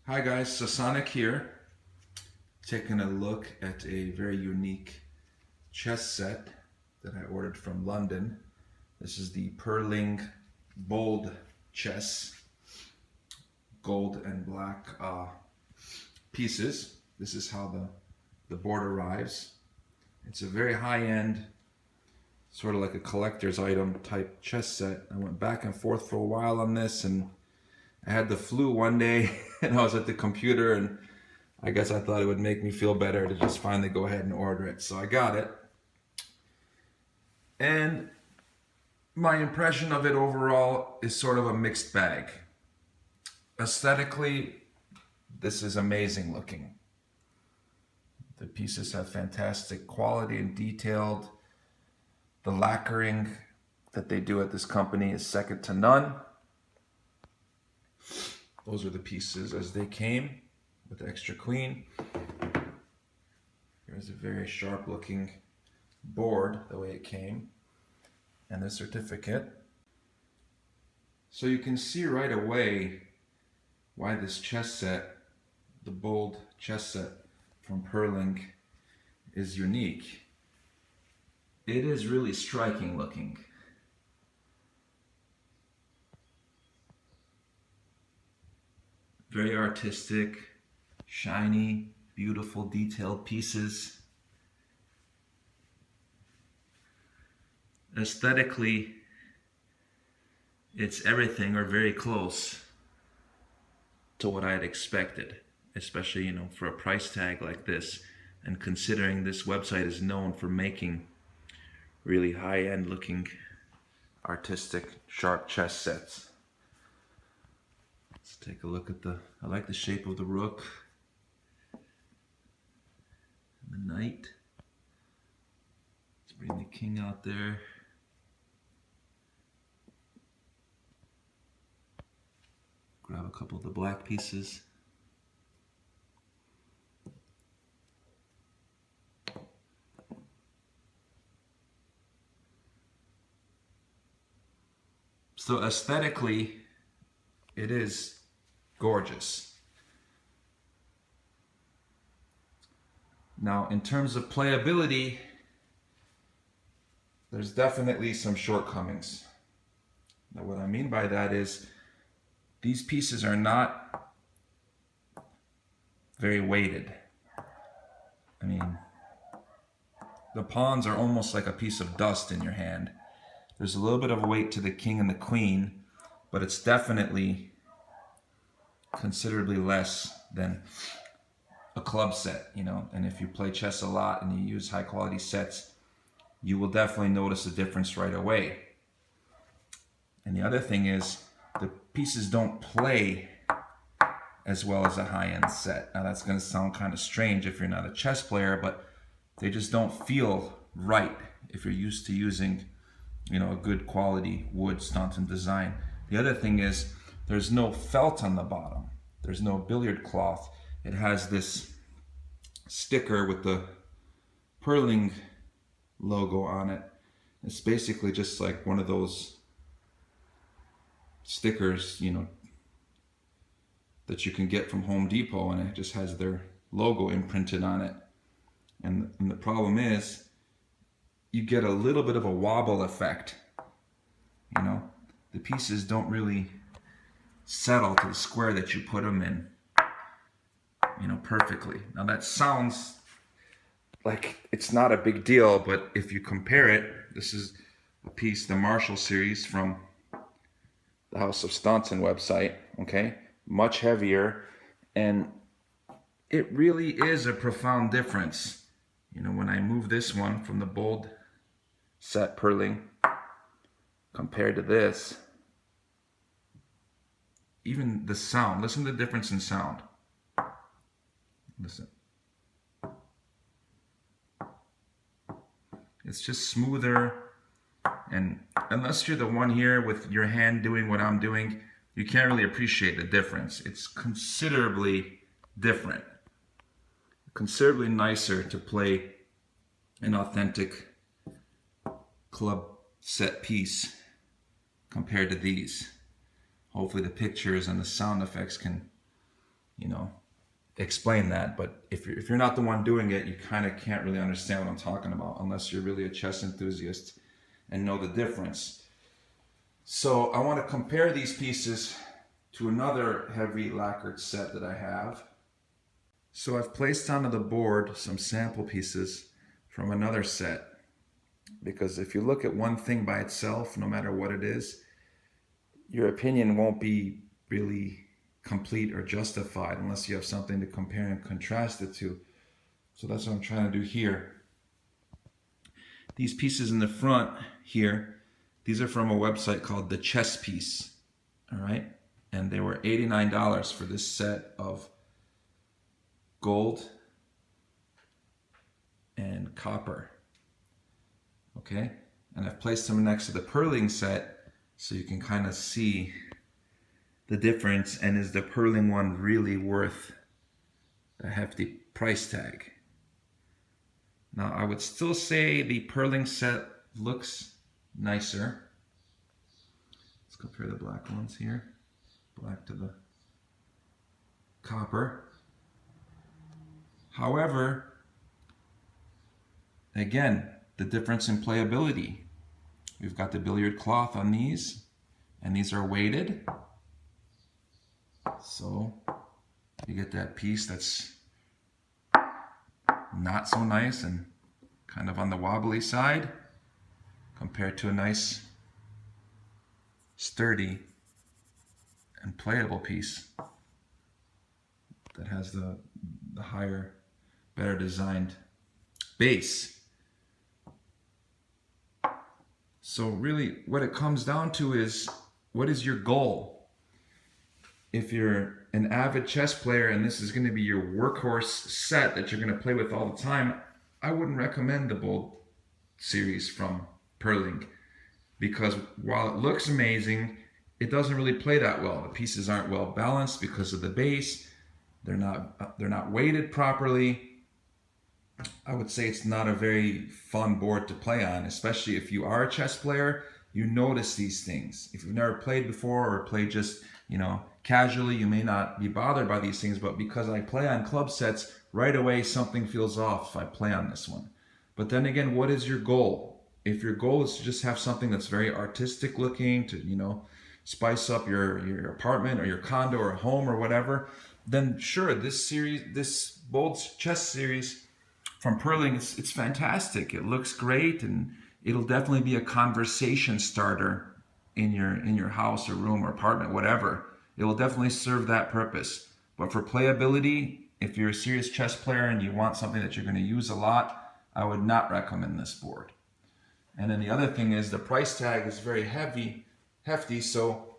Hi guys, Sonic here, taking a look at a very unique chess set that I ordered from London. This is the PURLING Bold chess, gold and black pieces. This is how the board arrives. It's a very high-end, sort of like a collector's item type chess set. I went back and forth for a while on this, and I had the flu one day and I was at the computer, and I guess I thought it would make me feel better to just finally go ahead and order it. So I got it. And my impression of it overall is sort of a mixed bag. Aesthetically, this is amazing looking. The pieces have fantastic quality and detailed. The lacquering that they do at this company is second to none. Those are the pieces as they came with the extra queen. Here's a very sharp looking board the way it came, and the certificate. So you can see right away why this chess set, the Bold chess set from PURLING, is unique. It is really striking looking. Very artistic, shiny, beautiful, detailed pieces. Aesthetically, it's everything or very close to what I had expected, especially, for a price tag like this, and considering this website is known for making really high-end looking, artistic, sharp chess sets. Let's take a look at I like the shape of the rook, and the knight. Let's bring the king out there. Grab a couple of the black pieces. So aesthetically, it is gorgeous. Now, in terms of playability, there's definitely some shortcomings. Now, what I mean by that is these pieces are not very weighted. I mean, the pawns are almost like a piece of dust in your hand. There's a little bit of weight to the king and the queen, but it's definitely considerably less than a club set, and if you play chess a lot and you use high quality sets, you will definitely notice a difference right away. And the other thing is, the pieces don't play as well as a high-end set. Now that's going to sound kind of strange if you're not a chess player, but they just don't feel right if you're used to using a good quality wood Staunton design. The other thing is, there's no felt on the bottom. There's no billiard cloth. It has this sticker with the PURLING logo on it. It's basically just like one of those stickers, that you can get from Home Depot, and it just has their logo imprinted on it. And the problem is, you get a little bit of a wobble effect. The pieces don't really settle to the square that you put them in, perfectly. Now that sounds like it's not a big deal, but if you compare it, this is a piece, the Marshall series from the House of Staunton website, okay? Much heavier, and it really is a profound difference. When I move this one from the Bold set PURLING compared to this, even the sound, listen to the difference in sound. Listen. It's just smoother, and unless you're the one here with your hand doing what I'm doing, you can't really appreciate the difference. It's considerably different. Considerably nicer to play an authentic club set piece compared to these. Hopefully the pictures and the sound effects can explain that. But if you're not the one doing it, you kind of can't really understand what I'm talking about unless you're really a chess enthusiast and know the difference. So I want to compare these pieces to another heavy lacquered set that I have. So I've placed onto the board some sample pieces from another set, because if you look at one thing by itself, no matter what it is, your opinion won't be really complete or justified unless you have something to compare and contrast it to. So that's what I'm trying to do here. These pieces in the front here, these are from a website called The Chess Piece, all right? And they were $89 for this set of gold and copper, okay? And I've placed them next to the purling set so you can kind of see the difference, and is the purling one really worth a hefty price tag? Now, I would still say the purling set looks nicer. Let's compare the black ones here. Black to the copper. However, again, the difference in playability. We've got the billiard cloth on these, and these are weighted. So you get that piece that's not so nice and kind of on the wobbly side, compared to a nice, sturdy, and playable piece that has the higher, better designed base. So really what it comes down to is, what is your goal? If you're an avid chess player and this is going to be your workhorse set that you're going to play with all the time, I wouldn't recommend the Bold series from Purling, because while it looks amazing, it doesn't really play that well. The pieces aren't well balanced because of the base. They're not weighted properly. I would say it's not a very fun board to play on, especially if you are a chess player. You notice these things. If you've never played before or played just, casually, you may not be bothered by these things, but because I play on club sets, right away something feels off if I play on this one. But then again, what is your goal? If your goal is to just have something that's very artistic looking, to, spice up your apartment or your condo or home or whatever, then sure, this Bold chess series from Purling, it's fantastic. It looks great, and it'll definitely be a conversation starter in your house or room or apartment, whatever. It will definitely serve that purpose. But for playability, if you're a serious chess player and you want something that you're going to use a lot, I would not recommend this board. And then the other thing is the price tag is very hefty. So,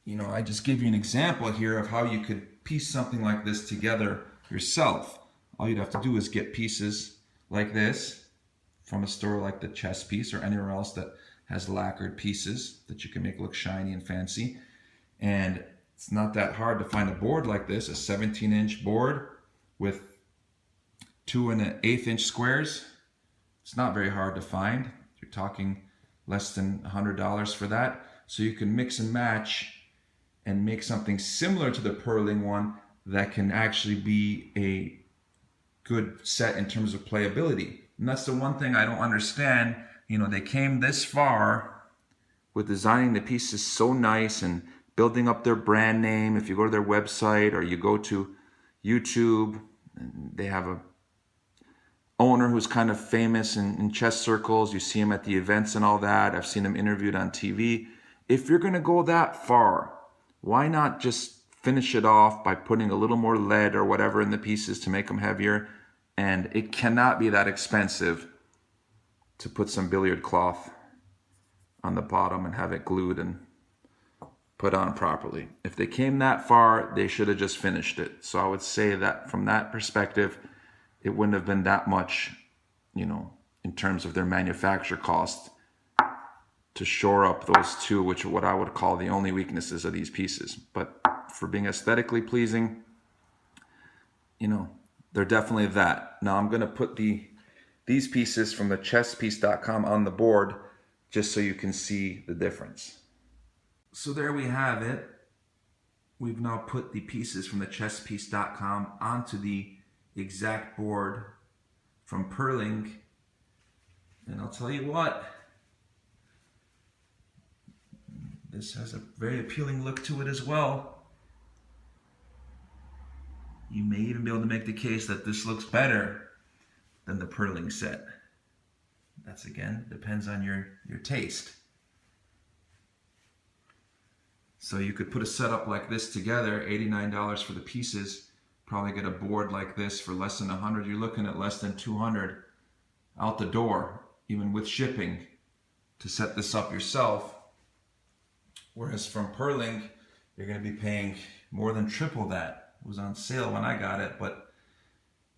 I just give you an example here of how you could piece something like this together yourself. All you'd have to do is get pieces like this from a store like the Chess Piece or anywhere else that has lacquered pieces that you can make look shiny and fancy. And it's not that hard to find a board like this, a 17-inch board with 2 1/8-inch squares. It's not very hard to find. You're talking less than $100 for that. So you can mix and match and make something similar to the purling one that can actually be a good set in terms of playability. And that's the one thing I don't understand. They came this far with designing the pieces so nice and building up their brand name. If you go to their website or you go to YouTube, they have a owner who's kind of famous in chess circles. You see him at the events and all that. I've seen him interviewed on TV. If you're going to go that far, why not just finish it off by putting a little more lead or whatever in the pieces to make them heavier? And it cannot be that expensive to put some billiard cloth on the bottom and have it glued and put on properly. If they came that far, they should have just finished it. So I would say that from that perspective, it wouldn't have been that much, in terms of their manufacture cost to shore up those two, which are what I would call the only weaknesses of these pieces. But for being aesthetically pleasing, they're definitely that. Now I'm going to put these pieces from the chesspiece.com on the board just so you can see the difference. So there we have it. we've now put the pieces from the chesspiece.com onto the exact board from Purling. And I'll tell you what, this has a very appealing look to it as well. You may even be able to make the case that this looks better than the Purling set. That's, again, depends on your taste. So you could put a setup like this together, $89 for the pieces, probably get a board like this for less than $100. You're looking at less than $200 out the door, even with shipping, to set this up yourself. Whereas from Purling, you're going to be paying more than triple that. It was on sale when I got it, but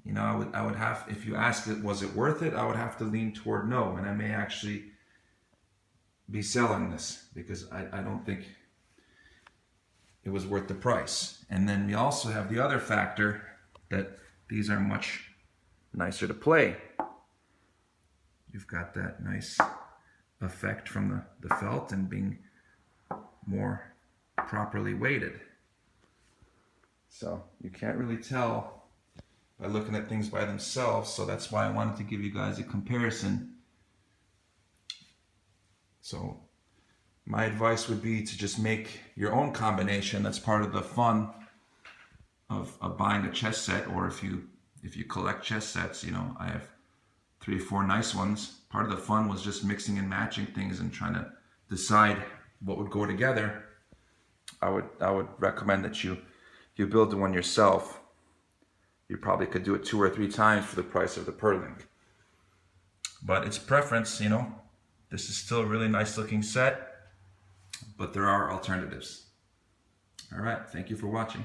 you know, I would have, if you asked it, was it worth it? I would have to lean toward no, and I may actually be selling this because I don't think it was worth the price. And then we also have the other factor that these are much nicer to play. You've got that nice effect from the felt and being more properly weighted. So you can't really tell by looking at things by themselves, so that's why I wanted to give you guys a comparison. So my advice would be to just make your own combination. That's part of the fun of buying a chess set, or if you collect chess sets, you know, I have 3 or 4 nice ones. Part of the fun was just mixing and matching things and trying to decide what would go together. I would recommend that you build the one yourself. You probably could do it 2 or 3 times for the price of the Purling. But it's preference, you know. This is still a really nice looking set, but there are alternatives. All right, thank you for watching.